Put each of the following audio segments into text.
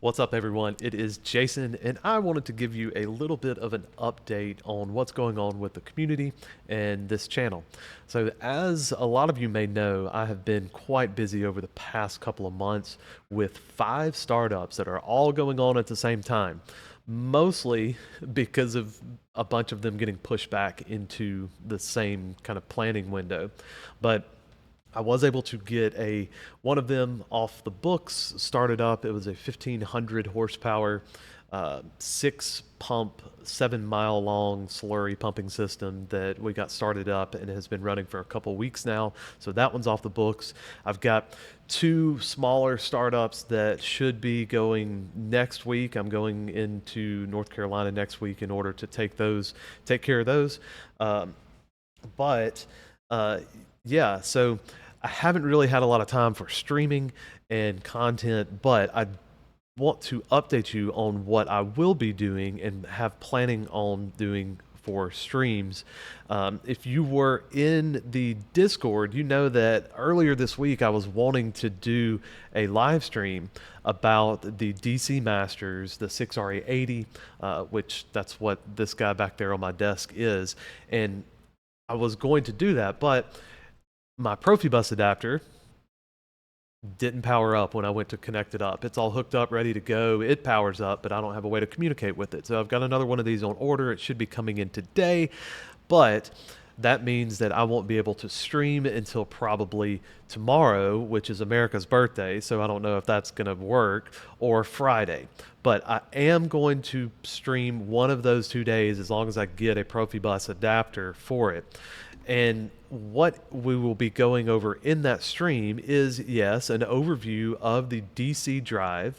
What's up, everyone? It is Jason, and I wanted to give you a little bit of an update on what's going on with the community and this channel. So, as a lot of you may know, I have been quite busy over the past couple of months with 5 startups that are all going on at the same time, mostly because of a bunch of them getting pushed back into the same kind of planning window. But I was able to get a one of them off the books, started up. It was a 1,500 horsepower, 6 pump, 7 mile long slurry pumping system that we got started up and has been running for a couple weeks now. So that one's off the books. I've got 2 smaller startups that should be going next week. I'm going into North Carolina next week in order to take care of those. Um, but uh, yeah, so I haven't really had a lot of time for streaming and content, but I want to update you on what I will be doing and have planning on doing for streams. If you were in the Discord, you know that earlier this week I was wanting to do a live stream about the DC Masters, the 6RA80, which that's what this guy back there on my desk is. And I was going to do that, but my Profibus adapter didn't power up when I went to connect it up. It's all hooked up, ready to go. It powers up, but I don't have a way to communicate with it. So I've got another one of these on order. It should be coming in today, but that means that I won't be able to stream until probably tomorrow, which is America's birthday. So I don't know if that's going to work, or Friday. But I am going to stream one of those 2 days as long as I get a Profibus adapter for it. And what we will be going over in that stream is, yes, an overview of the DC drive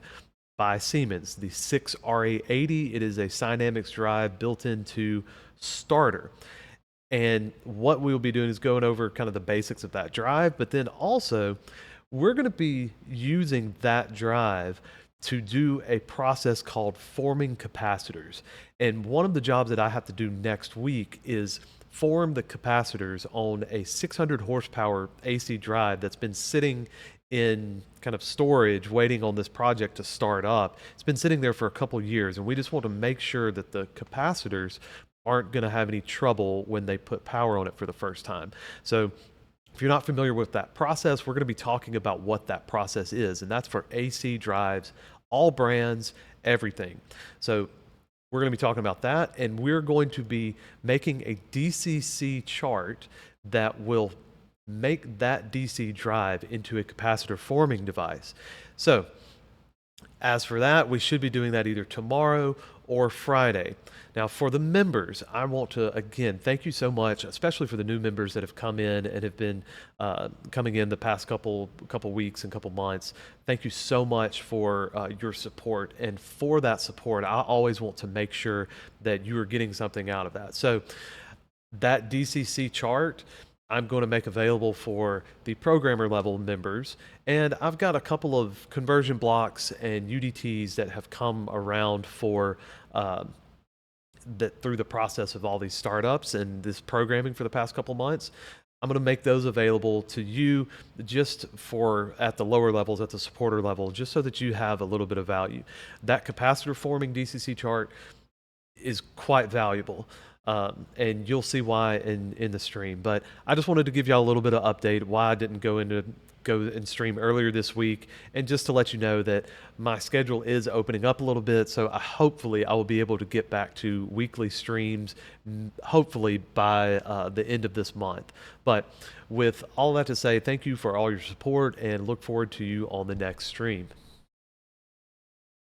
by Siemens, the 6RA80. It is a Dynamics drive built into starter. And what we will be doing is going over kind of the basics of that drive, but then also we're going to be using that drive to do a process called forming capacitors. And one of the jobs that I have to do next week is form the capacitors on a 600 horsepower AC drive that's been sitting in kind of storage waiting on this project to start up. It's been sitting there for a couple years, and we just want to make sure that the capacitors aren't going to have any trouble when they put power on it for the first time. So if you're not familiar with that process, we're going to be talking about what that process is, and that's for AC drives, all brands, everything. So we're going to be talking about that, and we're going to be making a DCC chart that will make that DC drive into a capacitor forming device. So as for that, we should be doing that either tomorrow or Friday. Now, for the members, I want to again thank you so much, especially for the new members that have come in and have been coming in the past couple weeks and couple months. Thank you so much for your support, and for that support, I always want to make sure that you are getting something out of that. So, that DCC chart I'm going to make available for the programmer level members. And I've got a couple of conversion blocks and UDTs that have come around for that through the process of all these startups and this programming for the past couple months. I'm going to make those available to you just for at the lower levels, at the supporter level, just so that you have a little bit of value. That capacitor forming DCC chart is quite valuable. And you'll see why in the stream. But I just wanted to give y'all a little bit of update why I didn't go and stream earlier this week, and just to let you know that my schedule is opening up a little bit. So hopefully I will be able to get back to weekly streams, hopefully by the end of this month. But with all that to say, thank you for all your support, and look forward to you on the next stream.